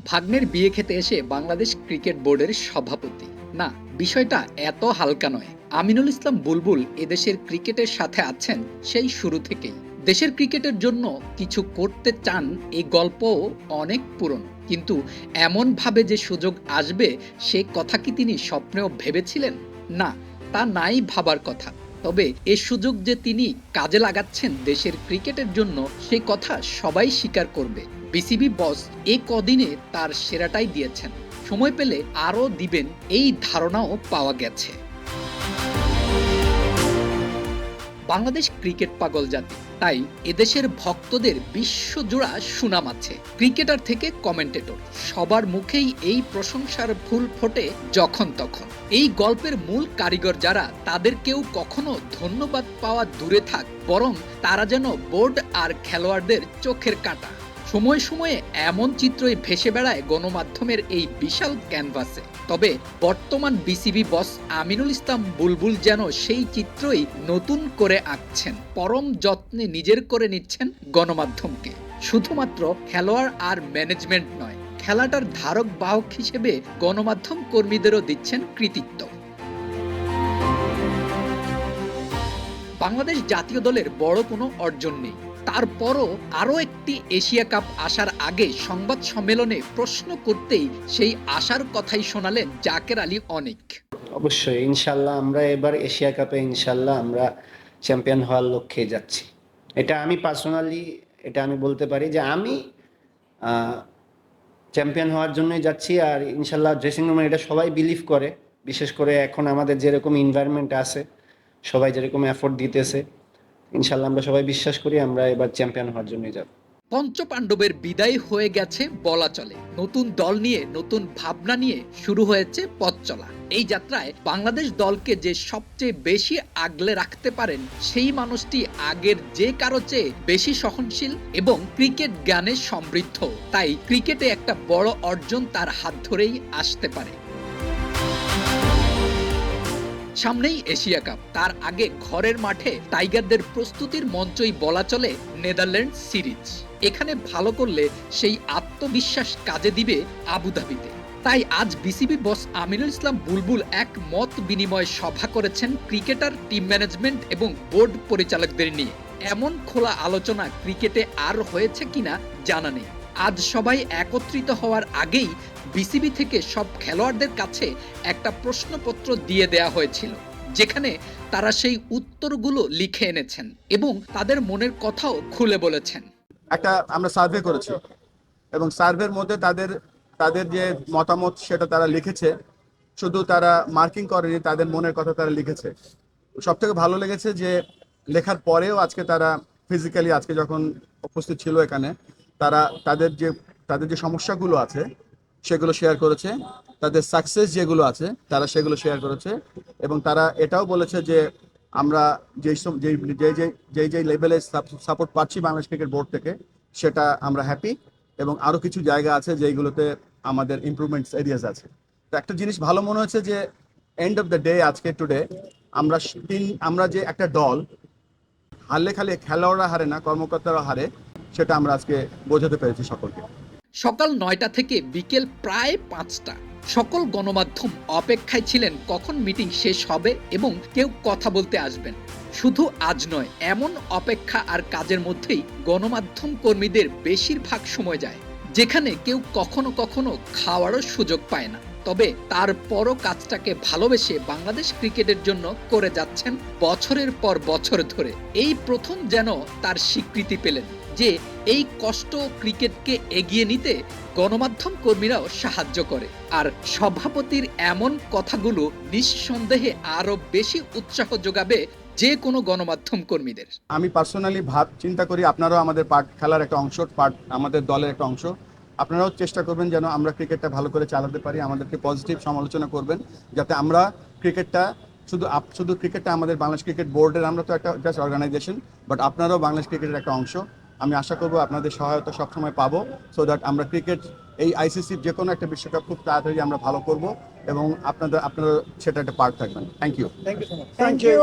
ভাগ্নের বিয়ে খেতে এসে বাংলাদেশ ক্রিকেট বোর্ডের সভাপতি। না, বিষয়টা এত হালকা নয়। আমিনুল ইসলাম বুলবুল এদেশের ক্রিকেটের সাথে আছেন সেই শুরু থেকেই। দেশের ক্রিকেটের জন্য কিছু করতে চান, এই গল্পও অনেক পুরনো। কিন্তু এমনভাবে যে সুযোগ আসবে সে কথা কি তিনি স্বপ্নেও ভেবেছিলেন? না, তা নাই ভাবার কথা। তবে এ সুযোগ যে তিনি কাজে লাগাচ্ছেন দেশের ক্রিকেটের জন্য, সে কথা সবাই স্বীকার করবে। বিসিবি বস এ কদিনে তার সেরাটাই দিয়েছেন, সময় পেলে আরও দিবেন, এই ধারণাও পাওয়া গেছে। বাংলাদেশ ক্রিকেট পাগল জাতি, তাই এদেশের ভক্তদের বিশ্বজোড়া সুনাম আছে। ক্রিকেটার থেকে কমেন্টেটর সবার মুখেই এই প্রশংসার ফুল ফোটে যখন তখন। এই গল্পের মূল কারিগর যারা, তাদের কেউ কখনো ধন্যবাদ পাওয়া দূরে থাক, বরং তারা যেন বোর্ড আর খেলোয়াড়দের চোখের কাঁটা। সময়ে সময়ে এমন চিত্রই ভেসে বেড়ায় গণমাধ্যমের এই বিশাল ক্যানভাসে। তবে বর্তমান বিসিবি বস আমিনুল ইসলাম বুলবুল যেন সেই চিত্রই নতুন করে আঁকছেন। পরম যত্নে নিজের করে নিচ্ছেন গণমাধ্যমকে। শুধুমাত্র খেলোয়াড় আর ম্যানেজমেন্ট নয়, খেলাটার ধারক বাহক হিসেবে গণমাধ্যম কর্মীদেরও দিচ্ছেন কৃতিত্ব। বাংলাদেশ জাতীয় দলের বড় কোনো অর্জন নেই, তারপরও আরও একটি এশিয়া কাপ আসার আগে সংবাদ সম্মেলনে প্রশ্ন করতেই সেই আশার কথাই শোনালেন জাকের আলী অনেক। অবশ্যই ইনশাল্লাহ আমরা এবার এশিয়া কাপে ইনশাল্লাহ আমরা চ্যাম্পিয়ন হওয়ার লক্ষ্যে যাচ্ছি। এটা আমি পার্সোনালি আমি বলতে পারি যে আমি চ্যাম্পিয়ন হওয়ার জন্যই যাচ্ছি। আর ইনশাল্লাহ ড্রেসিং রুমে এটা সবাই বিলিভ করে, বিশেষ করে এখন আমাদের যেরকম এনভায়রনমেন্ট আছে, সবাই যেরকম এফোর্ট দিতেছে, ইনশাল্লাহ আমরা সবাই বিশ্বাস করি আমরা এবার চ্যাম্পিয়ন হওয়ার জন্যই যাব। পঞ্চপাণ্ডবের বিদায় হয়ে গেছে বলা চলে। নতুন দল নিয়ে, নতুন ভাবনা নিয়ে শুরু হয়েছে পথ চলা। এই যাত্রায় বাংলাদেশ দলকে যে সবচেয়ে বেশি আগলে রাখতে পারেন, সেই মানুষটি আগের যে কারো চেয়ে বেশি সহনশীল এবং ক্রিকেট জ্ঞানে সমৃদ্ধ। তাই ক্রিকেটে একটা বড় অর্জন তার হাত ধরেই আসতে পারে। সামনেই এশিয়া কাপ, তার আগে ঘরের মাঠে টাইগারদের প্রস্তুতির মঞ্চই বলা চলে নেদারল্যান্ড সিরিজ। এখানে ভালো করলে সেই আত্মবিশ্বাস কাজে দিবে আবুধাবিতে। তাই আজ বিসিবি বস আমিনুল ইসলাম বুলবুল এক মত বিনিময় সভা করেছেন ক্রিকেটার, টিম ম্যানেজমেন্ট এবং বোর্ড পরিচালকদের নিয়ে। এমন খোলা আলোচনা ক্রিকেটে আর হয়েছে কিনা জানা নেই। আজ সবাই একত্রিত হওয়ার আগেই বিসিবি থেকে সব খেলোয়াড়দের কাছে একটা প্রশ্নপত্র দিয়ে দেয়া হয়েছিল, যেখানে তারা সেই উত্তরগুলো লিখে এনেছেন এবং তাদের মনের কথাও খুলে বলেছেন। একটা আমরা সার্ভে করেছি এবং সার্ভের মধ্যে তাদের তাদের যে মতামত সেটা তারা লিখেছে। শুধু তারা মার্কিং করেনি, তাদের মনের কথা তারা লিখেছে। সব থেকে ভালো লেগেছে যে লেখার পরেও আজকে তারা ফিজিক্যালি আজকে যখন উপস্থিত ছিল এখানে, তারা তাদের যে সমস্যাগুলো আছে সেগুলো শেয়ার করেছে, তাদের সাকসেস যেগুলো আছে তারা সেগুলো শেয়ার করেছে। এবং তারা এটাও বলেছে যে আমরা যেই লেভেলে সাপোর্ট পাচ্ছি বাংলাদেশ ক্রিকেট বোর্ড থেকে, সেটা আমরা হ্যাপি। এবং আরও কিছু জায়গা আছে যেইগুলোতে আমাদের ইমপ্রুভমেন্টস এরিয়াস আছে। তো একটা জিনিস ভালো মনে হচ্ছে যে এন্ড অফ দ্য ডে, আজকে টুডে আমরা যে একটা দল, হারলে খালি খেলোয়াড়রা হারে না, কর্মকর্তারা হারে, সেটা আমরা আজকে বোঝাতে পেরেছি সকলকে। সকাল 9টা থেকে বিকেল প্রায় 5টা সকল গণমাধ্যম অপেক্ষায় ছিলেন কখন মিটিং শেষ হবে এবং কেউ কথা বলতে আসবেন। শুধু আজ নয়, এমন অপেক্ষা আর কাজের মধ্যেই গণমাধ্যম কর্মীদের বেশিরভাগ সময় যায়, যেখানে কেউ কখনো কখনো খাওয়ারও সুযোগ পায় না। তবে তারপরও কাজটাকে ভালোবেসে বাংলাদেশ ক্রিকেটের জন্য করে যাচ্ছেন বছরের পর বছর ধরে। এই প্রথম যেন তার স্বীকৃতি পেলেন যে এই কষ্ট ক্রিকেটকে এগিয়ে নিতে গণমাধ্যম কর্মীরাও সাহায্য করে। আর সভাপতির এমন কথাগুলো নিঃসন্দেহে আরো বেশি উৎসাহ যোগাবে যে কোনো গণমাধ্যম কর্মীদের। আমি পার্সোনালি চিন্তা করি আপনারাও আমাদের খেলার একটা অংশ, আমাদের দলের একটা অংশ। আপনারাও চেষ্টা করবেন যেন আমরা ক্রিকেটটা ভালো করে চালাতে পারি, আমাদেরকে পজিটিভ সমালোচনা করবেন, যাতে আমরা ক্রিকেটটা শুধু ক্রিকেটটা আমাদের বাংলাদেশ ক্রিকেট বোর্ডের, আমরা তো একটা জাস্ট অর্গানাইজেশন, বাট আপনারাও বাংলাদেশ ক্রিকেটের একটা অংশ। আমি আশা করবো আপনাদের সহায়তা সবসময় পাবো, সো দ্যাট আমরা ক্রিকেট এই আইসিসির যে কোনো একটা বিশ্বকাপ খুব তাড়াতাড়ি আমরা ভালো করব এবং আপনারা সেটা একটা পার্ট থাকবেন। Thank you. Thank you so much. Thank you.